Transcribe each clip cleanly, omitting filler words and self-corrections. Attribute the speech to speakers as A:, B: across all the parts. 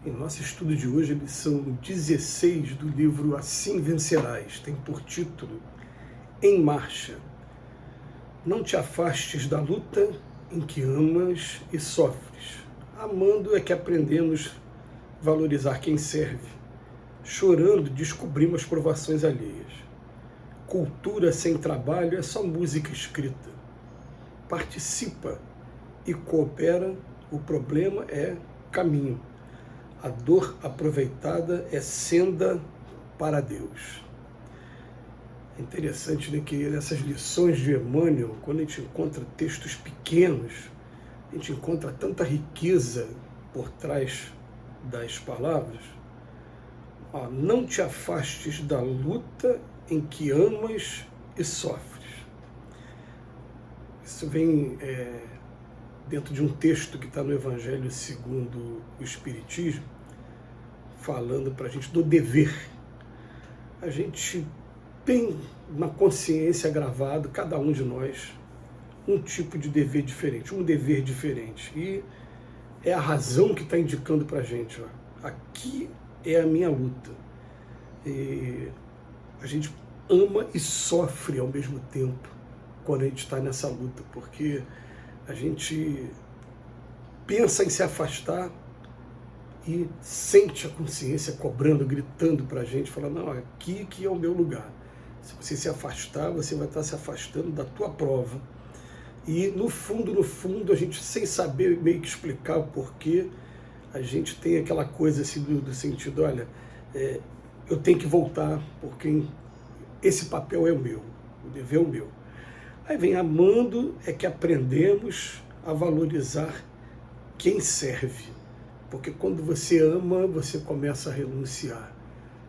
A: Em nosso estudo de hoje, a lição 16 do livro Assim Vencerás, tem por título Em Marcha. Não te afastes da luta em que amas e sofres. Amando é que aprendemos a valorizar quem serve. Chorando, descobrimos provações alheias. Cultura sem trabalho é só música escrita. Participa e coopera, o problema é caminho. A dor aproveitada é senda para Deus. É interessante, né, que nessas lições de Emmanuel, quando a gente encontra textos pequenos, a gente encontra tanta riqueza por trás das palavras. Não te afastes da luta em que amas e sofres. Isso vem dentro de um texto que está no Evangelho segundo o Espiritismo, falando para a gente do dever. A gente tem na consciência gravado, cada um de nós, um tipo de dever diferente, um dever diferente. E é a razão que está indicando para a gente, aqui é a minha luta. E a gente ama e sofre ao mesmo tempo quando a gente está nessa luta, porque a gente pensa em se afastar e sente a consciência cobrando, gritando para a gente, falando, não, aqui que é o meu lugar. Se você se afastar, você vai estar se afastando da tua prova. E no fundo, a gente, sem saber meio que explicar o porquê, a gente tem aquela coisa assim do sentido, olha, eu tenho que voltar, porque esse papel é o meu, o dever é o meu. Aí vem amando é que aprendemos a valorizar quem serve. Porque quando você ama, você começa a renunciar.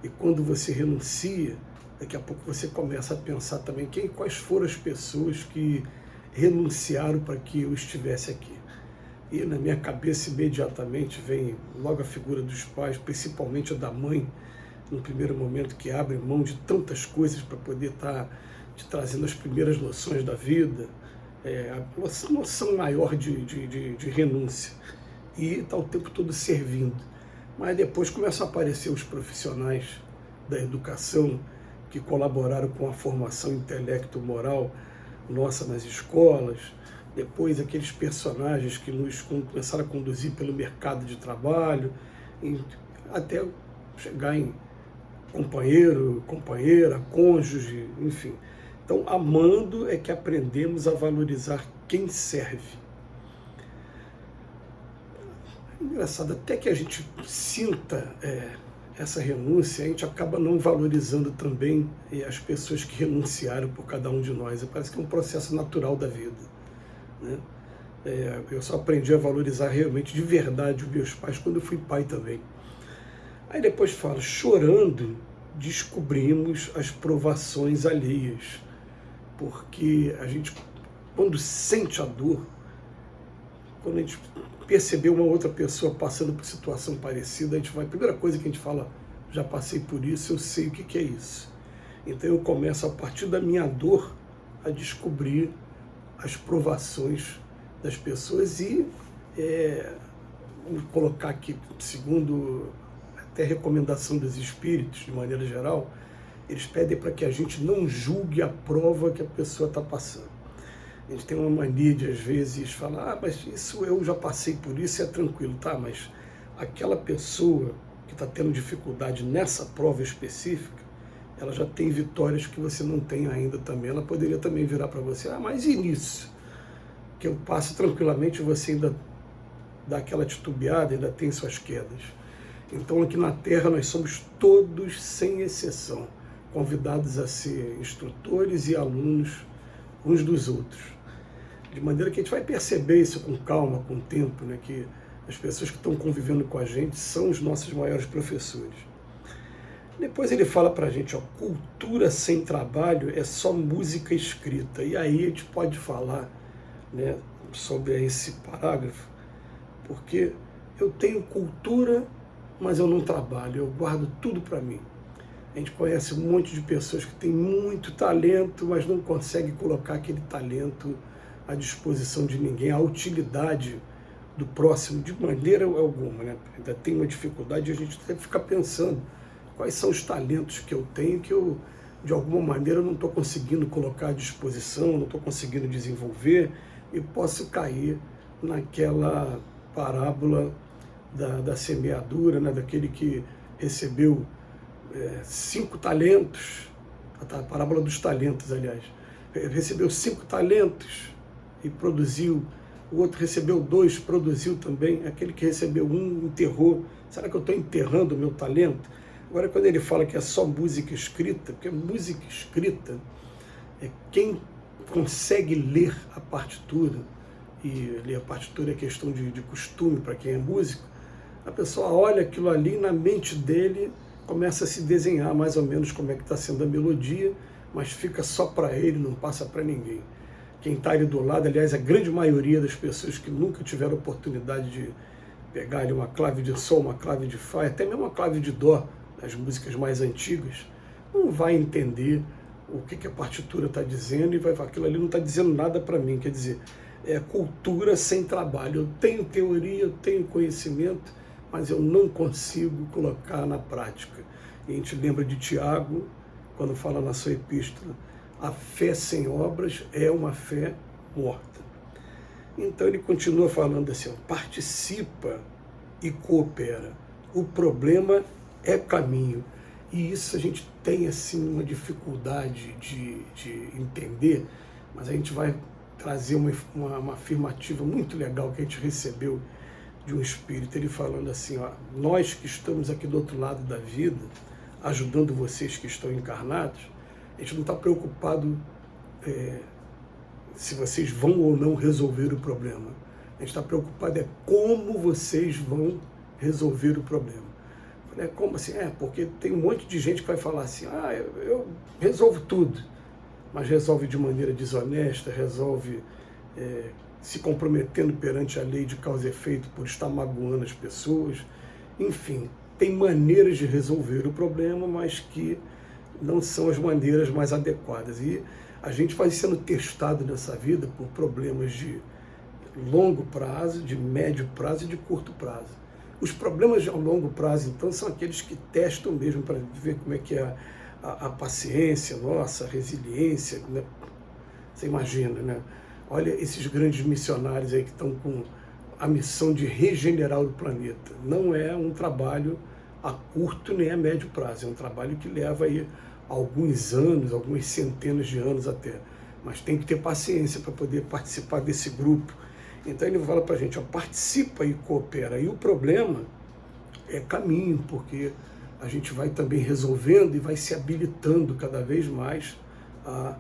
A: E quando você renuncia, daqui a pouco você começa a pensar também quais foram as pessoas que renunciaram para que eu estivesse aqui. E na minha cabeça imediatamente vem logo a figura dos pais, principalmente a da mãe, no primeiro momento, que abre mão de tantas coisas para poder estar te trazendo as primeiras noções da vida, a noção maior de renúncia. E está o tempo todo servindo. Mas depois começam a aparecer os profissionais da educação que colaboraram com a formação intelecto-moral nossa nas escolas, depois aqueles personagens que nos começaram a conduzir pelo mercado de trabalho, até chegar em companheiro, companheira, cônjuge, enfim. Então, amando é que aprendemos a valorizar quem serve. Engraçado, até que a gente sinta essa renúncia, a gente acaba não valorizando também as pessoas que renunciaram por cada um de nós. Parece que é um processo natural da vida, né? Eu só aprendi a valorizar realmente, de verdade, os meus pais quando eu fui pai também. Aí depois fala, chorando, descobrimos as provações alheias. Porque a gente, quando sente a dor, quando a gente perceber uma outra pessoa passando por situação parecida, a primeira coisa que a gente fala, já passei por isso, eu sei o que é isso. Então eu começo, a partir da minha dor, a descobrir as provações das pessoas e, vamos colocar aqui, segundo até recomendação dos espíritos, de maneira geral, eles pedem para que a gente não julgue a prova que a pessoa está passando. A gente tem uma mania de, às vezes, falar, mas isso eu já passei por isso, é tranquilo, tá? Mas aquela pessoa que está tendo dificuldade nessa prova específica, ela já tem vitórias que você não tem ainda também. Ela poderia também virar para você, mas e nisso? Que eu passo tranquilamente, você ainda dá aquela titubeada, ainda tem suas quedas. Então aqui na Terra nós somos todos, sem exceção, convidados a ser instrutores e alunos uns dos outros. De maneira que a gente vai perceber isso com calma, com o tempo, né, que as pessoas que estão convivendo com a gente são os nossos maiores professores. Depois ele fala para a gente, cultura sem trabalho é só música escrita. E aí a gente pode falar, né, sobre esse parágrafo, porque eu tenho cultura, mas eu não trabalho, eu guardo tudo para mim. A gente conhece um monte de pessoas que têm muito talento, mas não conseguem colocar aquele talento à disposição de ninguém, a utilidade do próximo de maneira alguma, né? Ainda tem uma dificuldade de a gente deve ficar pensando quais são os talentos que eu tenho que eu, de alguma maneira, não estou conseguindo colocar à disposição, não estou conseguindo desenvolver e posso cair naquela parábola da semeadura, né? Daquele que recebeu 5 talentos, a parábola dos talentos, aliás, recebeu 5 talentos e produziu. O outro recebeu 2, produziu também. Aquele que recebeu 1, enterrou. Será que eu estou enterrando o meu talento? Agora, quando ele fala que é só música escrita, porque música escrita é quem consegue ler a partitura, e ler a partitura é questão de costume para quem é músico, a pessoa olha aquilo ali na mente dele, começa a se desenhar mais ou menos como é que está sendo a melodia, mas fica só para ele, não passa para ninguém. Quem está ali do lado, aliás, a grande maioria das pessoas que nunca tiveram oportunidade de pegar ali uma clave de sol, uma clave de fá, até mesmo uma clave de dó, nas músicas mais antigas, não vai entender o que a partitura está dizendo e vai falar, aquilo ali não está dizendo nada para mim. Quer dizer, é cultura sem trabalho. Eu tenho teoria, eu tenho conhecimento, mas eu não consigo colocar na prática. E a gente lembra de Tiago, quando fala na sua epístola, a fé sem obras é uma fé morta. Então ele continua falando assim, ó, participa e coopera. O problema é caminho. E isso a gente tem assim uma dificuldade de entender, mas a gente vai trazer uma afirmativa muito legal que a gente recebeu de um espírito, ele falando assim, ó, nós que estamos aqui do outro lado da vida, ajudando vocês que estão encarnados, a gente não está preocupado se vocês vão ou não resolver o problema. A gente está preocupado como vocês vão resolver o problema. Como assim? Porque tem um monte de gente que vai falar assim, eu resolvo tudo, mas resolve de maneira desonesta, resolve se comprometendo perante a lei de causa e efeito por estar magoando as pessoas. Enfim, tem maneiras de resolver o problema, mas que não são as maneiras mais adequadas. E a gente vai sendo testado nessa vida por problemas de longo prazo, de médio prazo e de curto prazo. Os problemas a longo prazo, então, são aqueles que testam mesmo para ver como é que é a paciência nossa, a resiliência, né? Você imagina, né? Olha esses grandes missionários aí que estão com a missão de regenerar o planeta. Não é um trabalho a curto nem a médio prazo, é um trabalho que leva aí alguns anos, algumas centenas de anos até. Mas tem que ter paciência para poder participar desse grupo. Então ele fala para a gente, ó, participa e coopera. E o problema é caminho, porque a gente vai também resolvendo e vai se habilitando cada vez mais a...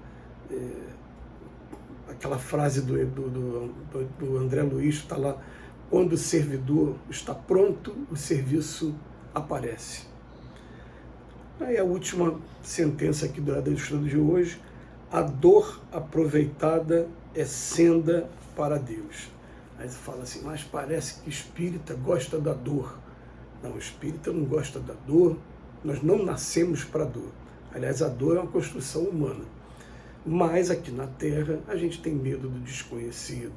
A: aquela frase do André Luiz está lá, quando o servidor está pronto, o serviço aparece. Aí a última sentença aqui do estudo de hoje, a dor aproveitada é senda para Deus. Aí você fala assim, mas parece que espírita gosta da dor. Não, o espírita não gosta da dor, nós não nascemos para a dor. Aliás, a dor é uma construção humana. Mas aqui na Terra a gente tem medo do desconhecido,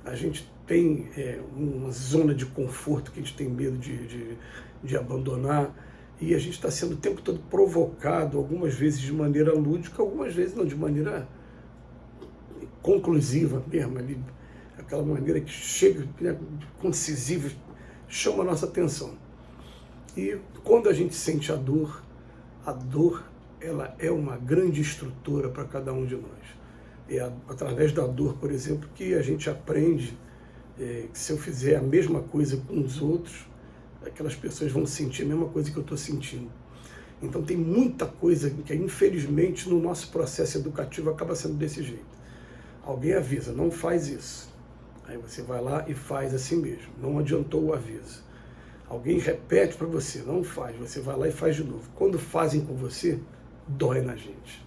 A: a gente tem uma zona de conforto que a gente tem medo de abandonar, e a gente está sendo o tempo todo provocado, algumas vezes de maneira lúdica, algumas vezes não, de maneira conclusiva mesmo, ali, aquela maneira que chega, né, concisiva, chama a nossa atenção. E quando a gente sente a dor ela é uma grande instrutora para cada um de nós. É através da dor, por exemplo, que a gente aprende que se eu fizer a mesma coisa com os outros, aquelas pessoas vão sentir a mesma coisa que eu estou sentindo. Então tem muita coisa que, infelizmente, no nosso processo educativo acaba sendo desse jeito. Alguém avisa, não faz isso. Aí você vai lá e faz assim mesmo. Não adiantou o aviso. Alguém repete para você, não faz. Você vai lá e faz de novo. Quando fazem com você, dói na gente.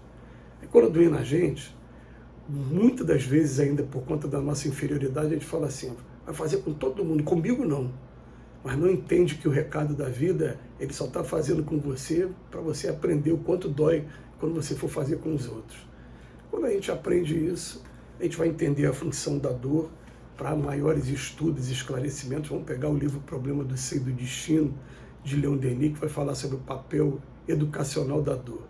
A: E quando dói na gente, muitas das vezes ainda por conta da nossa inferioridade, a gente fala assim, vai fazer com todo mundo, comigo não. Mas não entende que o recado da vida, ele só está fazendo com você para você aprender o quanto dói quando você for fazer com os outros. Quando a gente aprende isso, a gente vai entender a função da dor para maiores estudos e esclarecimentos, vamos pegar o livro Problema do Ser e do Destino, de Leon Denis, que vai falar sobre o papel educacional da dor.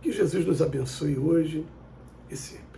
A: Que Jesus nos abençoe hoje e sempre.